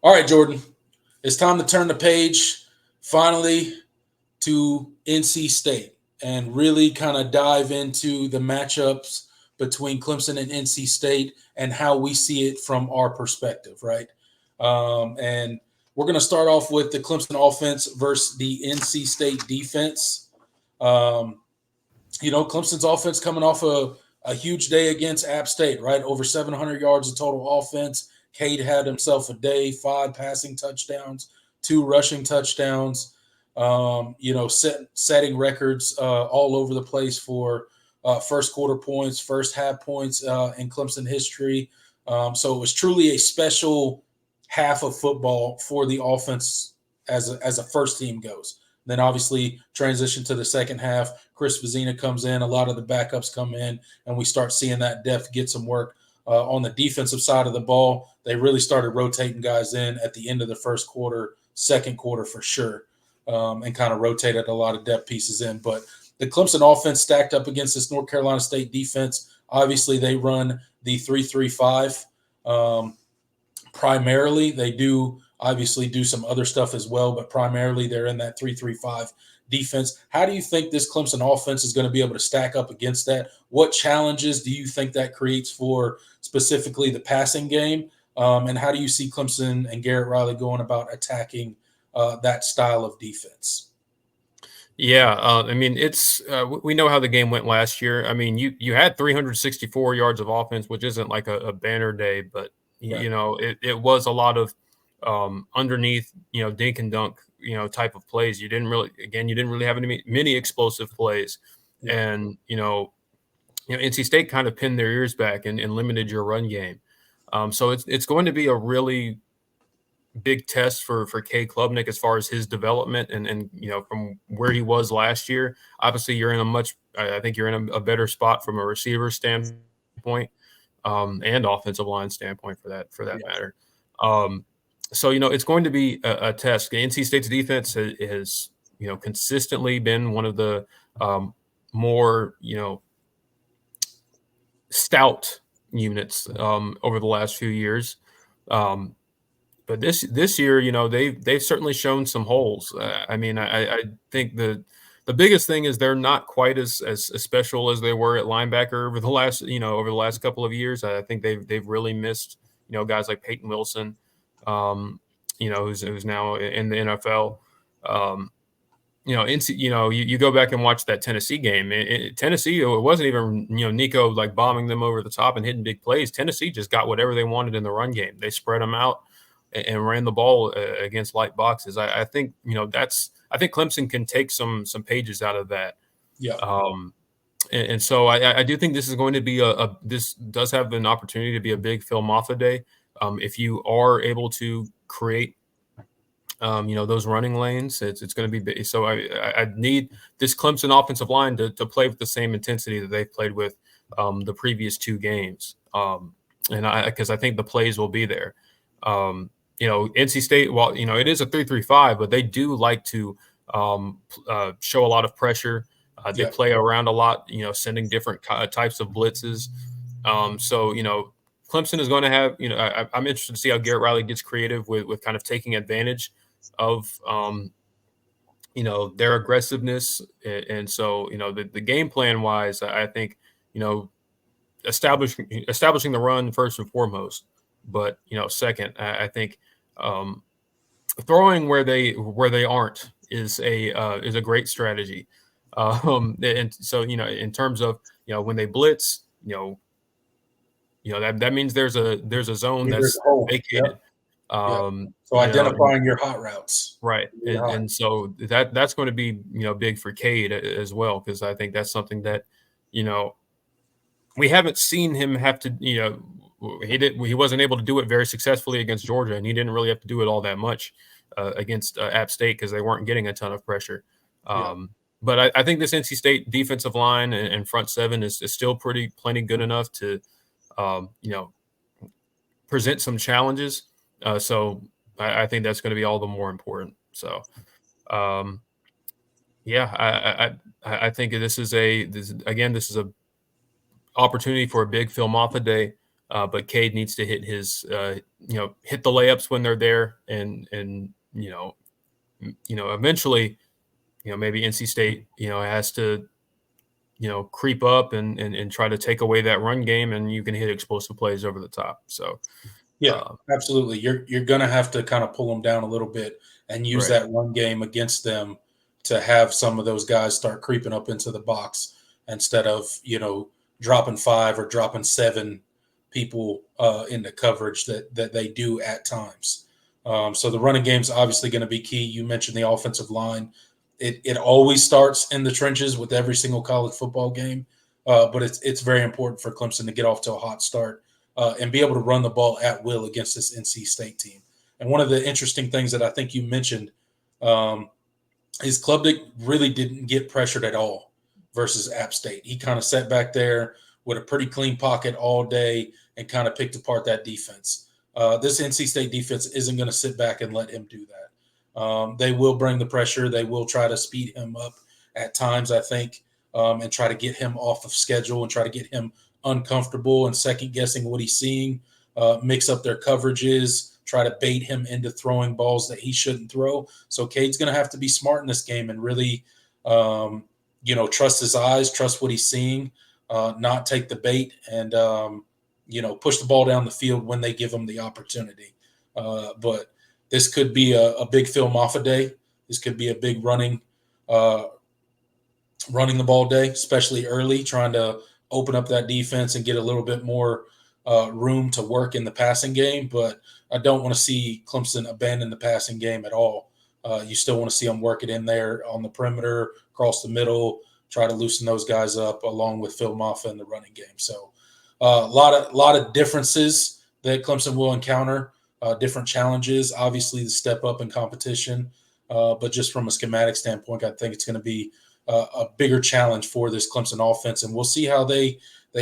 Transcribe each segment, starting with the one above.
All right, Jordan. It's time to turn the page finally to NC State and really kind of dive into the matchups between Clemson and NC State and how we see it from our perspective, right? And we're going to start off with the Clemson offense versus the NC State defense. Um, Clemson's offense coming off a huge day against App State, right? Over 700 yards of total offense. Cade had himself a day, 5 passing touchdowns, 2 rushing touchdowns. Setting records all over the place for first quarter points, first half points in Clemson history. So it was truly a special half of football for the offense as a first team goes. Then obviously transition to the second half. Chris Vizina comes in, a lot of the backups come in, and we start seeing that depth get some work. On the defensive side of the ball, they really started rotating guys in at the end of the first quarter, second quarter for sure, and kind of rotated a lot of depth pieces in. But the Clemson offense stacked up against this North Carolina State defense. Obviously, they run the 3-3-5 primarily. They do obviously do some other stuff as well, but primarily they're in that 3-3-5 defense. How do you think this Clemson offense is going to be able to stack up against that? What challenges do you think that creates for specifically the passing game? And how do you see Clemson and Garrett Riley going about attacking that style of defense? Yeah, it's we know how the game went last year. I mean, you had 364 yards of offense, which isn't like a banner day, but Right. it was a lot of underneath, dink and dunk, type of plays. You didn't really have many explosive plays, Yeah. and NC State kind of pinned their ears back and limited your run game. So it's going to be a really big test for Cade Klubnik as far as his development and from where he was last year. Obviously, I think you're in a better spot from a receiver standpoint and offensive line standpoint for that matter. So it's going to be a test. NC State's defense has consistently been one of the more stout units over the last few years. But this year, they've certainly shown some holes. I think the biggest thing is they're not quite as special as they were at linebacker over the last couple of years. I think they've really missed guys like Peyton Wilson, who's now in the NFL. You go back and watch that Tennessee game. Tennessee, it wasn't even Nico like bombing them over the top and hitting big plays. Tennessee just got whatever they wanted in the run game. They spread them out and ran the ball against light boxes. I think I think Clemson can take some pages out of that. Yeah. And so I do think this is going to be this does have an opportunity to be a big Phil Mafah day. If you are able to create those running lanes, it's going to be big. So I need this Clemson offensive line to play with the same intensity that they've played with the previous 2 games. Because I think the plays will be there. NC State, well, it is a 3-3-5, but they do like to show a lot of pressure. They play around a lot, sending different types of blitzes. So Clemson is going to have, I'm interested to see how Garrett Riley gets creative with kind of taking advantage of, their aggressiveness. And so, the game plan wise, I think, establishing the run first and foremost. But second, I think throwing where they aren't is a great strategy. And so in terms of when they blitz, that means there's a zone that's vacated. So identifying your hot routes, right, and so that's going to be big for Cade as well, because I think that's something that we haven't seen him have to he wasn't able to do it very successfully against Georgia, and he didn't really have to do it all that much against App State because they weren't getting a ton of pressure. But I think this NC State defensive line and front seven is still plenty good enough to present some challenges. So I think that's going to be all the more important. So I think this is a opportunity for a big Phil Mafah day. But Cade needs to hit his, hit the layups when they're there, and eventually, maybe NC State, has to, creep up and try to take away that run game, and you can hit explosive plays over the top. So, Yeah, absolutely. You're going to have to kind of pull them down a little bit and use right, that run game against them to have some of those guys start creeping up into the box instead of dropping 5 or dropping 7 people into coverage that they do at times. So the running game is obviously going to be key. You mentioned the offensive line. It always starts in the trenches with every single college football game, but it's very important for Clemson to get off to a hot start and be able to run the ball at will against this NC State team. And one of the interesting things that I think you mentioned is Klubnik really didn't get pressured at all versus App State. He kind of sat back there with a pretty clean pocket all day and kind of picked apart that defense. This NC State defense isn't going to sit back and let him do that. They will bring the pressure. They will try to speed him up at times, I think, and try to get him off of schedule and try to get him uncomfortable and second guessing what he's seeing, mix up their coverages, try to bait him into throwing balls that he shouldn't throw. So Cade's going to have to be smart in this game and really, trust his eyes, trust what he's seeing, not take the bait, and push the ball down the field when they give him the opportunity. But this could be a big Phil Maffa day. This could be a big running the ball day, especially early, trying to open up that defense and get a little bit more room to work in the passing game. But I don't want to see Clemson abandon the passing game at all. You still want to see them work it in there on the perimeter, across the middle, try to loosen those guys up along with Phil Maffa in the running game. So a lot of differences that Clemson will encounter, different challenges, obviously the step up in competition. But just from a schematic standpoint, I think it's going to be a bigger challenge for this Clemson offense. And we'll see how they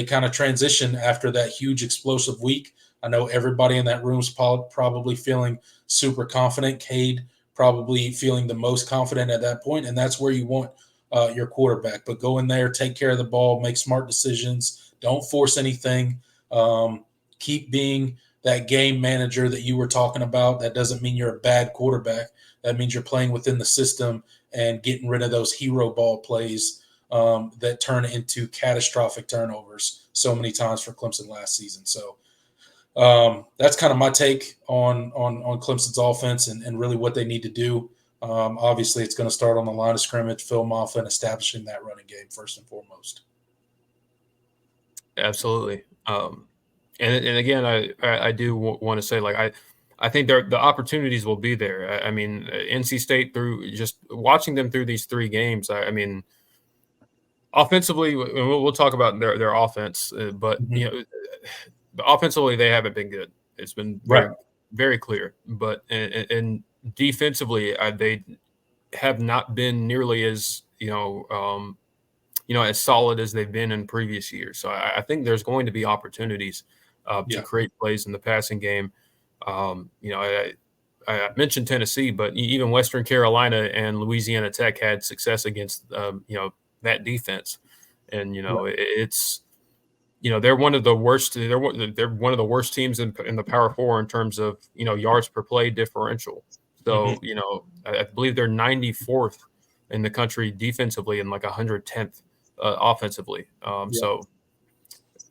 kind of transition after that huge explosive week. I know everybody in that room is probably feeling super confident. Cade probably feeling the most confident at that point, and that's where you want your quarterback. But go in there, take care of the ball, make smart decisions, don't force anything. Keep being that game manager that you were talking about. That doesn't mean you're a bad quarterback. That means you're playing within the system and getting rid of those hero ball plays that turn into catastrophic turnovers so many times for Clemson last season. So that's kind of my take on Clemson's offense and really what they need to do. Obviously, it's going to start on the line of scrimmage, Phil Maffa, and establishing that running game first and foremost. absolutely. And again, I do want to say, like, I think the opportunities will be there. I mean, NC State, through just watching them through these 3 games, I mean, offensively, we'll talk about their offense, but Mm-hmm. offensively they haven't been good. It's been Right. very, very clear. But and defensively, they have not been nearly as as solid as they've been in previous years. So I think there's going to be opportunities to Yeah. create plays in the passing game. I mentioned Tennessee, but even Western Carolina and Louisiana Tech had success against that defense, and Right. it's they're one of the worst. They're one of the worst teams in the Power Four in terms of yards per play differential. Mm-hmm. So I believe they're 94th in the country defensively and like 110th offensively. Yeah. So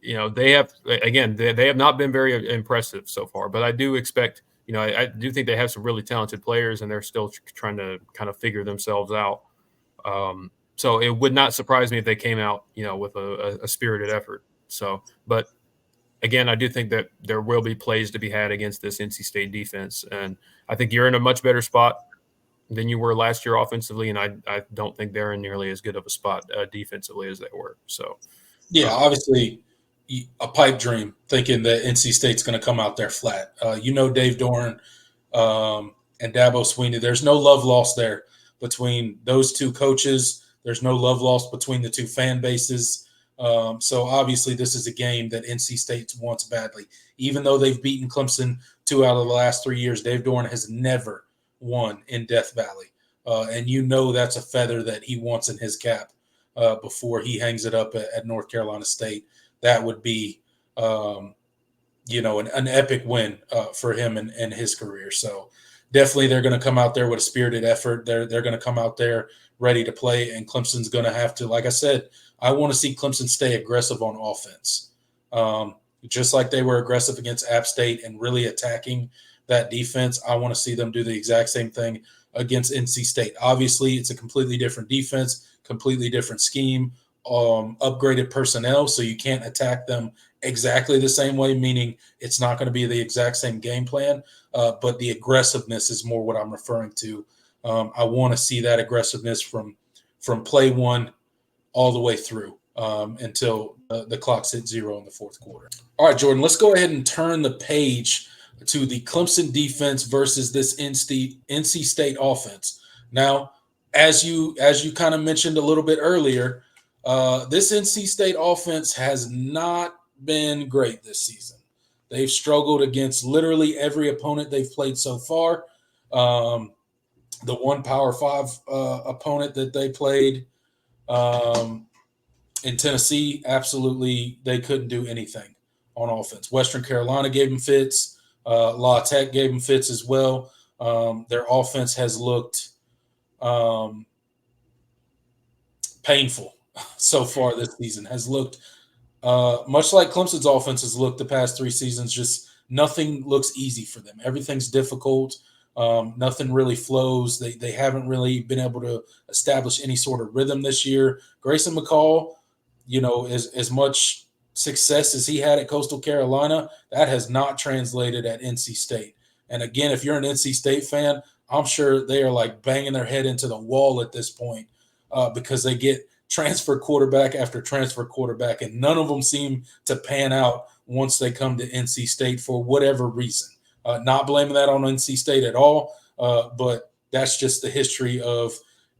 they have, again, they have not been very impressive so far, but I do expect. I do think they have some really talented players, and they're still trying to kind of figure themselves out. So it would not surprise me if they came out, with a spirited effort. So, but again, I do think that there will be plays to be had against this NC State defense, and I think you're in a much better spot than you were last year offensively, and I don't think they're in nearly as good of a spot defensively as they were. So, Yeah, obviously a pipe dream thinking that NC State's going to come out there flat. Dave Doran and Dabo Sweeney, there's no love lost there between those 2 coaches. There's no love lost between the 2 fan bases. So obviously this is a game that NC State wants badly. Even though they've beaten Clemson 2 out of the last 3 years, Dave Doran has never won in Death Valley. And that's a feather that he wants in his cap before he hangs it up at North Carolina State. That would be an epic win for him and his career. So definitely they're going to come out there with a spirited effort. They're going to come out there ready to play, and Clemson's going to have to, like I said, I want to see Clemson stay aggressive on offense. Just like they were aggressive against App State and really attacking that defense, I want to see them do the exact same thing against NC State. Obviously, it's a completely different defense, completely different scheme, upgraded personnel, so you can't attack them exactly the same way, meaning it's not going to be the exact same game plan, but the aggressiveness is more what I'm referring to. I want to see that aggressiveness from play one all the way through until the clock's hit zero in the fourth quarter. All right, Jordan, let's go ahead and turn the page to the Clemson defense versus this NC State offense. Now, as you kind of mentioned a little bit earlier, this NC State offense has not been great this season. They've struggled against literally every opponent they've played so far. The one Power 5 opponent that they played in Tennessee, absolutely, they couldn't do anything on offense. Western Carolina gave them fits. La Tech gave them fits as well. Their offense has looked painful so far this season, has looked much like Clemson's offense has looked the past 3 seasons. Just nothing looks easy for them. Everything's difficult. Nothing really flows. They haven't really been able to establish any sort of rhythm this year. Grayson McCall, as much success as he had at Coastal Carolina, that has not translated at NC State. And again, if you're an NC State fan, I'm sure they are like banging their head into the wall at this point because they get transfer quarterback after transfer quarterback, and none of them seem to pan out once they come to NC State for whatever reason. Not blaming that on NC State at all, but that's just the history of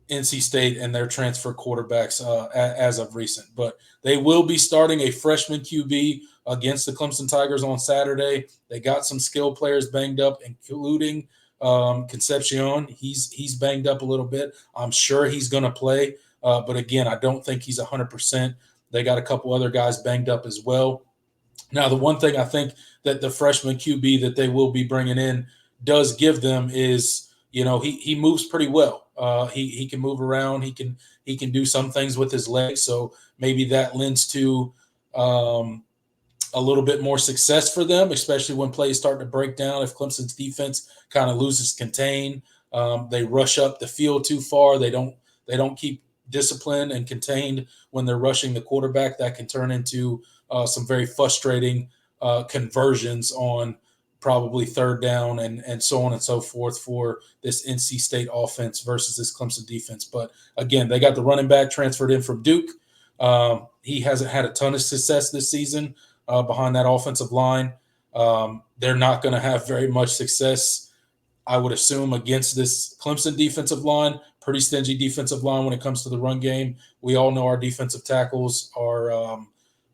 NC State and their transfer quarterbacks as of recent. But they will be starting a freshman QB against the Clemson Tigers on Saturday. They got some skill players banged up, including Concepcion. He's banged up a little bit. I'm sure he's going to play. But again, I don't think he's 100%. They got a couple other guys banged up as well. Now, the one thing I think that the freshman QB that they will be bringing in does give them is, he moves pretty well. He can move around. He can do some things with his legs. So maybe that lends to a little bit more success for them, especially when plays start to break down. If Clemson's defense kind of loses contain, they rush up the field too far. They don't keep disciplined and contained when they're rushing the quarterback. That can turn into some very frustrating conversions on probably third down and so on and so forth for this NC State offense versus this Clemson defense. But again, they got the running back transferred in from Duke. He hasn't had a ton of success this season behind that offensive line. They're not going to have very much success, I would assume, against this Clemson defensive line. Pretty stingy defensive line when it comes to the run game. We all know our defensive tackles are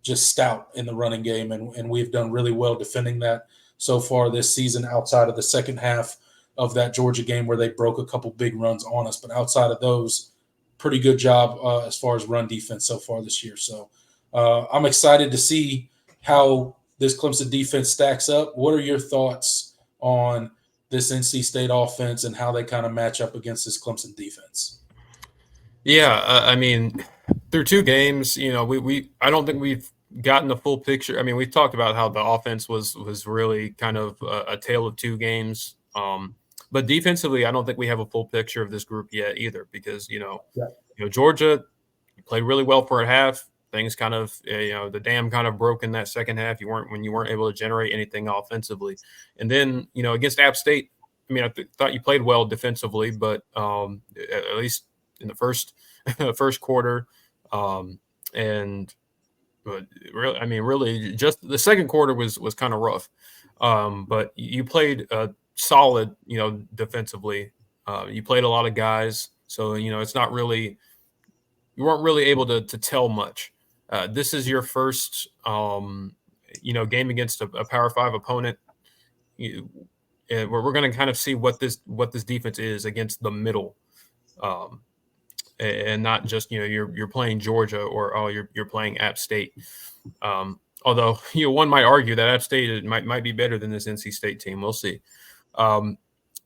just stout in the running game, and we've done really well defending that so far this season outside of the second half of that Georgia game where they broke a couple big runs on us. But outside of those, pretty good job as far as run defense so far this year. So I'm excited to see how this Clemson defense stacks up. What are your thoughts on this NC State offense and how they kind of match up against this Clemson defense? Yeah, I mean, through 2 games, I don't think we've gotten the full picture. I mean, we've talked about how the offense was really kind of a tale of 2 games. But defensively, I don't think we have a full picture of this group yet either, because Georgia played really well for a half. Things kind of the dam kind of broke in that second half. You weren't able to generate anything offensively, and then against App State, I mean, I thought you played well defensively, but at least in the first quarter, and really, just the second quarter was kind of rough. But you played solid, defensively. You played a lot of guys, so it's not really, you weren't really able to tell much. This is your first, game against a Power 5 opponent. We're going to kind of see what this defense is against the middle, and not just you're playing Georgia or you're playing App State. Although one might argue that App State might be better than this NC State team. We'll see. Um,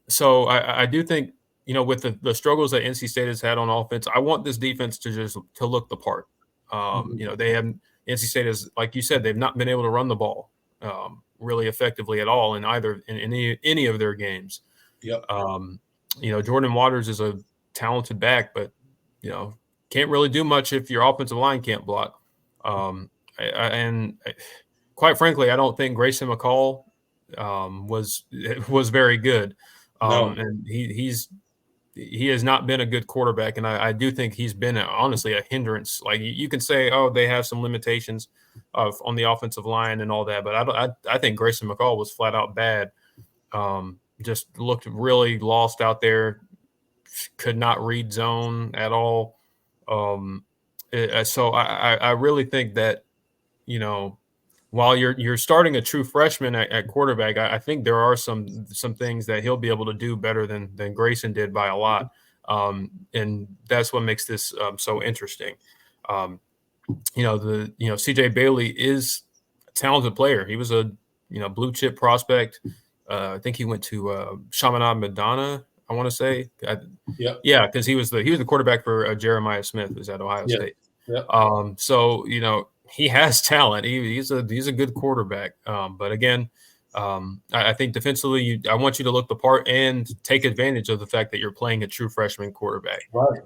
so I do think with the struggles that NC State has had on offense, I want this defense to look the part. They haven't. NC State is, like you said, they've not been able to run the ball really effectively at all in any of their games. Yep. Jordan Waters is a talented back, but can't really do much if your offensive line can't block. And quite frankly, I don't think Grayson McCall was very good. No. And he has not been a good quarterback, and I do think he's been honestly a hindrance. Like you can say, oh, they have some limitations on the offensive line and all that, but I think Grayson McCall was flat out bad. Just looked really lost out there. Could not read zone at all. So I really think that while you're starting a true freshman at quarterback, I think there are some things that he'll be able to do better than Grayson did by a lot, and that's what makes this so interesting. CJ Bailey is a talented player. He was a blue chip prospect. I think he went to Chaminade Madonna, I want to say. Yeah, because he was the quarterback for Jeremiah Smith, who's at Ohio State. Yep. So he has talent. He's a good quarterback. But again, I think defensively, I want you to look the part and take advantage of the fact that you're playing a true freshman quarterback. Right.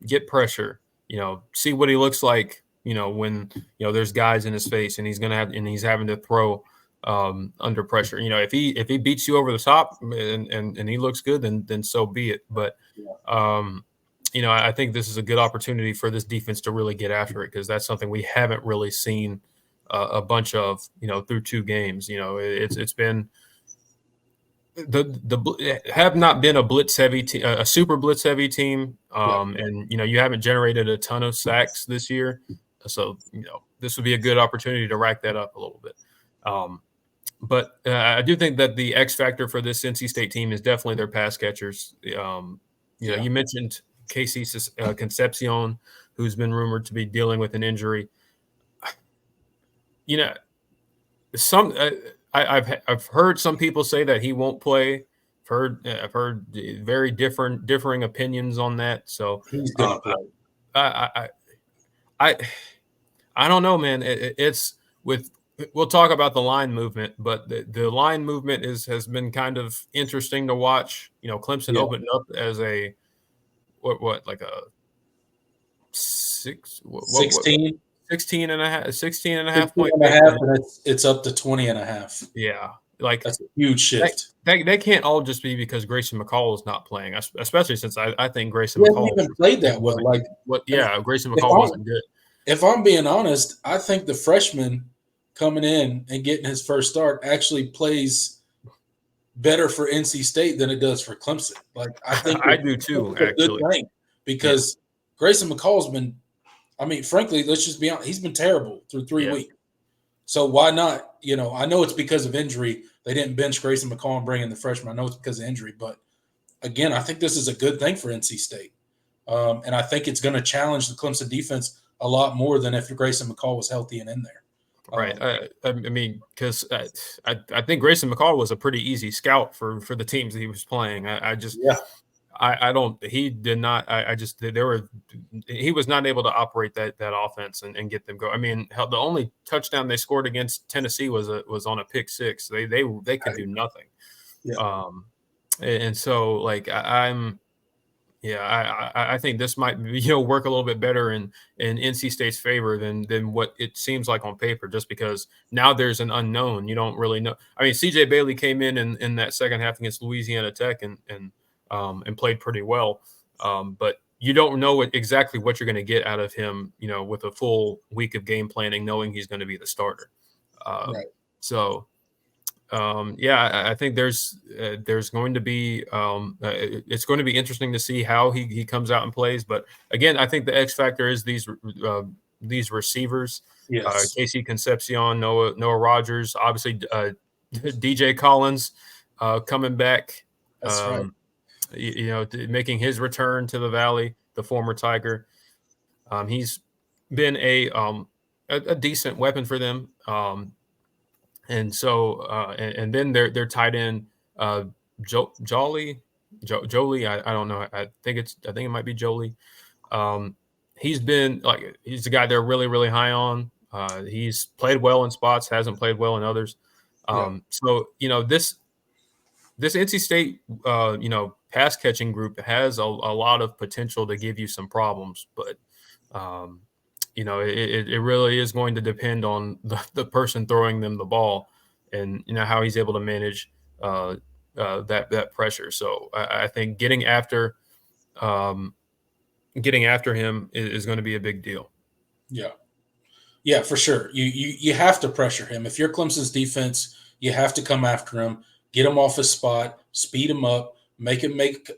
Get pressure. See what he looks like. When there's guys in his face and he's having to throw under pressure. If he beats you over the top and he looks good, then so be it. But I think this is a good opportunity for this defense to really get after it, because that's something we haven't really seen a bunch of through 2 games. It's been have not been a blitz heavy a super blitz heavy team, and you haven't generated a ton of sacks this year, so this would be a good opportunity to rack that up a little bit. But I do think that the X factor for this NC State team is definitely their pass catchers. You mentioned Casey Concepcion, who's been rumored to be dealing with an injury. I've heard some people say that he won't play. I've heard very differing opinions on that. So he's gonna play. I don't know, man. It's with. We'll talk about the line movement, but the line movement has been kind of interesting to watch. Clemson opened up as a like a 16 and a half point and it's up to 20 and a half. Yeah, like that's a huge shift. They can't all just be because Grayson McCall is not playing, especially since I think Grayson McCall hasn't even played that well. Grayson McCall wasn't good. If I'm being honest, I think the freshman coming in and getting his first start actually plays better for NC State than it does for Clemson. Like I think I do too, actually. Good thing, because Grayson McCall's been, frankly, let's just be honest, he's been terrible through 3 weeks. So why not? I know it's because of injury. They didn't bench Grayson McCall and bring in the freshman. I know it's because of injury, but again, I think this is a good thing for NC State. And I think it's going to challenge the Clemson defense a lot more than if Grayson McCall was healthy and in there. Right. Because I think Grayson McCall was a pretty easy scout for the teams that he was playing. He was not able to operate that offense and get them going. The only touchdown they scored against Tennessee was on a pick six. They could do nothing. Yeah. And so I think this might work a little bit better in NC State's favor than what it seems like on paper, just because now there's an unknown. You don't really know. CJ Bailey came in that second half against Louisiana Tech and played pretty well, but you don't know exactly what you're going to get out of him. With a full week of game planning, knowing he's going to be the starter. Right. So. I think there's going to be it's going to be interesting to see how he comes out and plays. But again, I think the X factor is these receivers. Yes. Casey Concepcion, Noah Rogers, obviously DJ Collins coming back. That's right. Making his return to the Valley, the former Tiger. He's been a a decent weapon for them. And so and then their tight end Jolie. I don't know. I think it might be Jolie. He's the guy they're really, really high on. He's played well in spots, hasn't played well in others. Yeah. So this NC State pass catching group has a lot of potential to give you some problems, but it really is going to depend on the person throwing them the ball, and how he's able to manage that pressure. So I think getting after him is going to be a big deal. Yeah. Yeah, for sure. You have to pressure him. If you're Clemson's defense, you have to come after him, get him off his spot, speed him up, make him make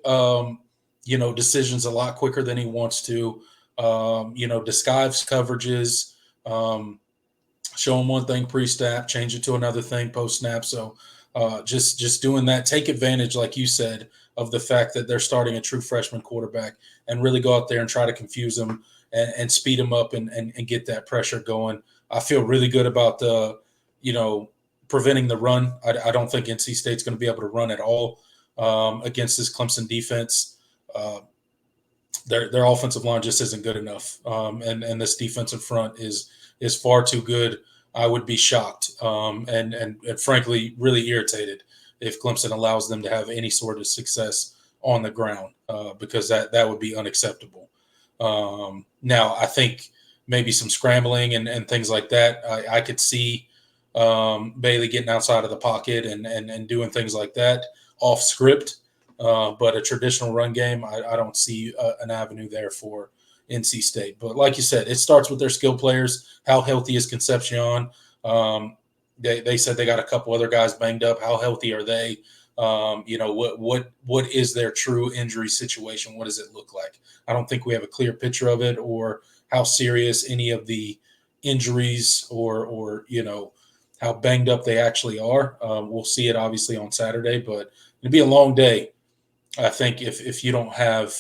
decisions a lot quicker than he wants to. Disguise coverages, show him one thing pre-snap, change it to another thing post-snap. So just doing that, take advantage, like you said, of the fact that they're starting a true freshman quarterback, and really go out there and try to confuse him and speed him up and get that pressure going. I feel really good about preventing the run. I don't think NC State's going to be able to run at all against this Clemson defense. Their offensive line just isn't good enough, and this defensive front is far too good. I would be shocked and frankly really irritated if Clemson allows them to have any sort of success on the ground because that would be unacceptable. Now, I think maybe some scrambling and things like that. I could see Bailey getting outside of the pocket and doing things like that off script. But a traditional run game, I don't see an avenue there for NC State. But like you said, it starts with their skill players. How healthy is Concepcion? They said they got a couple other guys banged up. How healthy are they? What is their true injury situation? What does it look like? I don't think we have a clear picture of it, or how serious any of the injuries or how banged up they actually are. We'll see it obviously on Saturday, but it'll be a long day, I think, if you don't have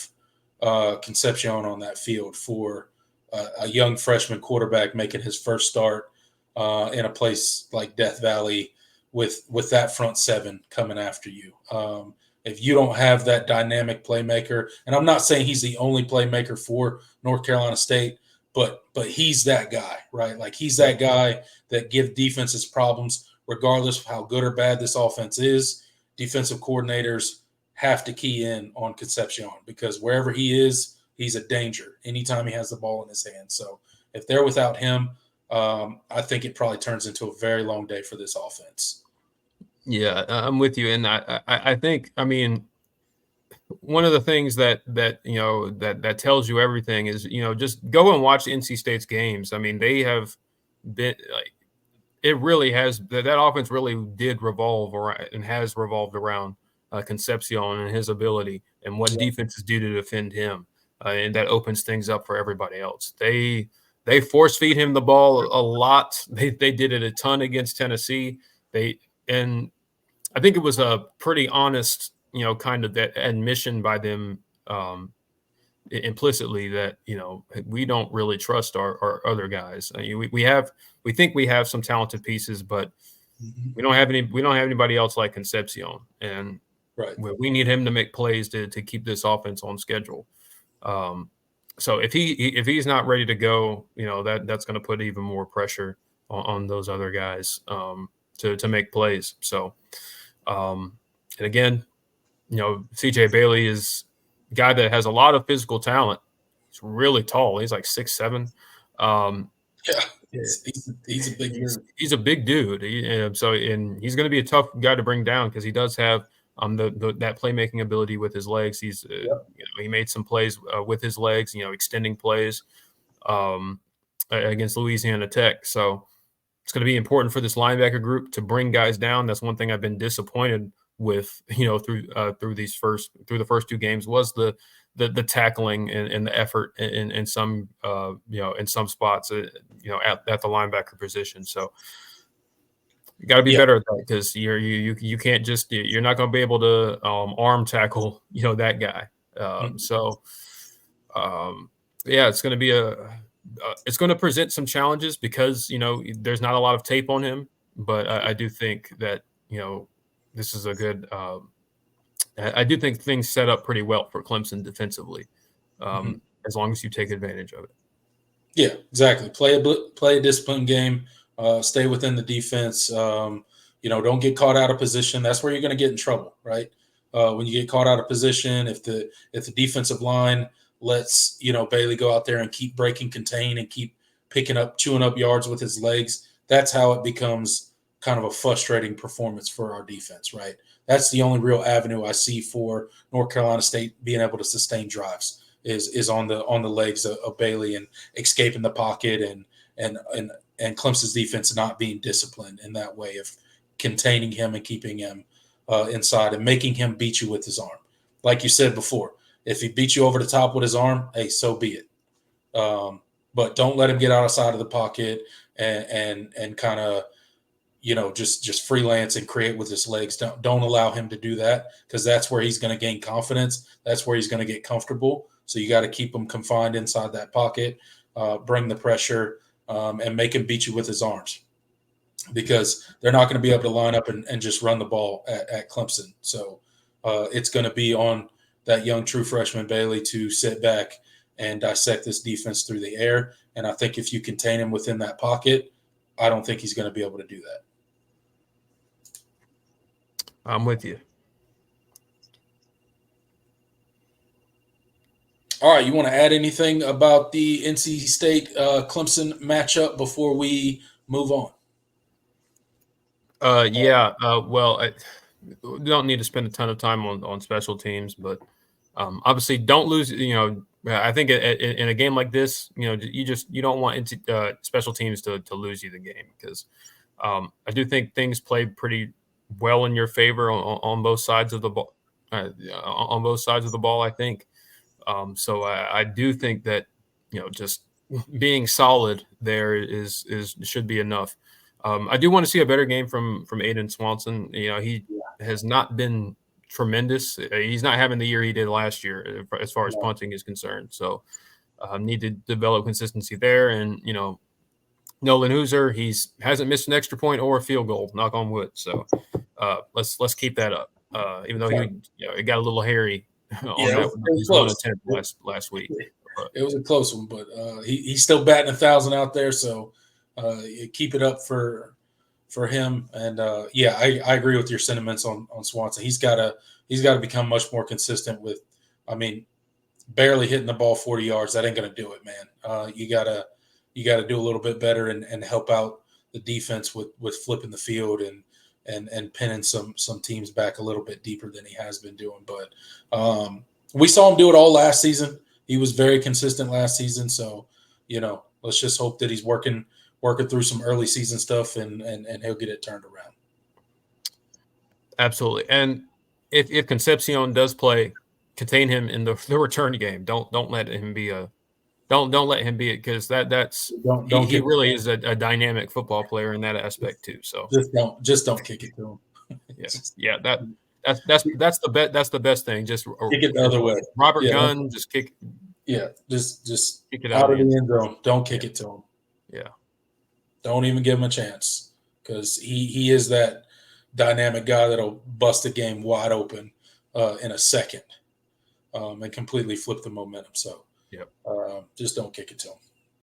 Concepcion on that field for a young freshman quarterback making his first start in a place like Death Valley with that front seven coming after you. If you don't have that dynamic playmaker, and I'm not saying he's the only playmaker for North Carolina State, but he's that guy, right? Like he's that guy that gives defenses problems regardless of how good or bad this offense is. Defensive coordinators have to key in on Concepcion because wherever he is, he's a danger anytime he has the ball in his hand. So if they're without him, I think it probably turns into a very long day for this offense. Yeah, I'm with you. And I think, I mean, one of the things that tells you everything is, just go and watch NC State's games. I mean, they have been like, it really has, that offense really did revolve around and has revolved around Concepcion and his ability and what defenses do to defend him. And that opens things up for everybody else. They force feed him the ball a lot. They did it a ton against Tennessee. And I think it was a pretty honest, kind of that admission by them implicitly that, we don't really trust our other guys. I mean, we think we have some talented pieces, but we don't have anybody else like Concepcion. And right. We need him to make plays to keep this offense on schedule. So if he's not ready to go, that's going to put even more pressure on those other guys to make plays. So, and again, CJ Bailey is a guy that has a lot of physical talent. He's really tall. He's like 6'7". He's a big dude. He's a big dude. And he's going to be a tough guy to bring down because he does have that playmaking ability with his legs. He's he made some plays with his legs, extending plays against Louisiana Tech. So it's going to be important for this linebacker group to bring guys down. That's one thing I've been disappointed with, through the first two games was the tackling and the effort in some in some spots at the linebacker position. So you got to be better at that because you can't just, you're not going to be able to arm tackle that guy. So it's going to be it's going to present some challenges because, there's not a lot of tape on him, but I do think that, this is a good, I do think things set up pretty well for Clemson defensively, Mhm. as long as you take advantage of it. Yeah, exactly. Play a disciplined game. Stay within the defense. Don't get caught out of position. That's where you're going to get in trouble, right? When you get caught out of position, if the defensive line lets Bailey go out there and keep breaking contain and keep chewing up yards with his legs, that's how it becomes kind of a frustrating performance for our defense, right? That's the only real avenue I see for North Carolina State being able to sustain drives is on the legs of Bailey and escaping the pocket and Clemson's defense not being disciplined in that way of containing him and keeping him inside and making him beat you with his arm. Like you said before, if he beats you over the top with his arm, hey, so be it. But don't let him get outside of the pocket and kind of just freelance and create with his legs. Don't allow him to do that because that's where he's going to gain confidence. That's where he's going to get comfortable. So you got to keep him confined inside that pocket, bring the pressure, and make him beat you with his arms because they're not going to be able to line up and just run the ball at Clemson. So it's going to be on that young true freshman Bailey to sit back and dissect this defense through the air. And I think if you contain him within that pocket, I don't think he's going to be able to do that. I'm with you. All right, you want to add anything about the NC State Clemson matchup before we move on? Well, we don't need to spend a ton of time on special teams, but obviously don't lose. I think in a game like this, you don't want special teams to lose you the game because I do think things played pretty well in your favor on both sides of the ball. On both sides of the ball, I think. So I do think that just being solid there should be enough. I do want to see a better game from Aiden Swanson. He has not been tremendous. He's not having the year he did last year as far as punting is concerned. So need to develop consistency there. And Nolan Hooser, hasn't missed an extra point or a field goal. Knock on wood. So let's keep that up. Even though it got a little hairy on that his one attempt last week. It was a close one, but he's still batting 1,000 out there, so keep it up for him. And I agree with your sentiments on Swanson. He's got to become much more consistent with. I mean, barely hitting the ball 40 yards, that ain't going to do it, man. You gotta do a little bit better and help out the defense with flipping the field and pinning some teams back a little bit deeper than he has been doing. But we saw him do it all last season. He was very consistent last season. So, let's just hope that he's working through some early season stuff and he'll get it turned around. Absolutely. And if Concepcion does play, contain him in the return game. Don't let him be don't let him be it because he really is a dynamic football player in that aspect too. So just don't kick it to him. That's the best thing. Just kick it the other way. Robert Gunn, just kick. Yeah, just kick it out of the end zone. Don't kick it to him. Yeah, don't even give him a chance because he is that dynamic guy that'll bust a game wide open in a second and completely flip the momentum. So just don't kick it to him.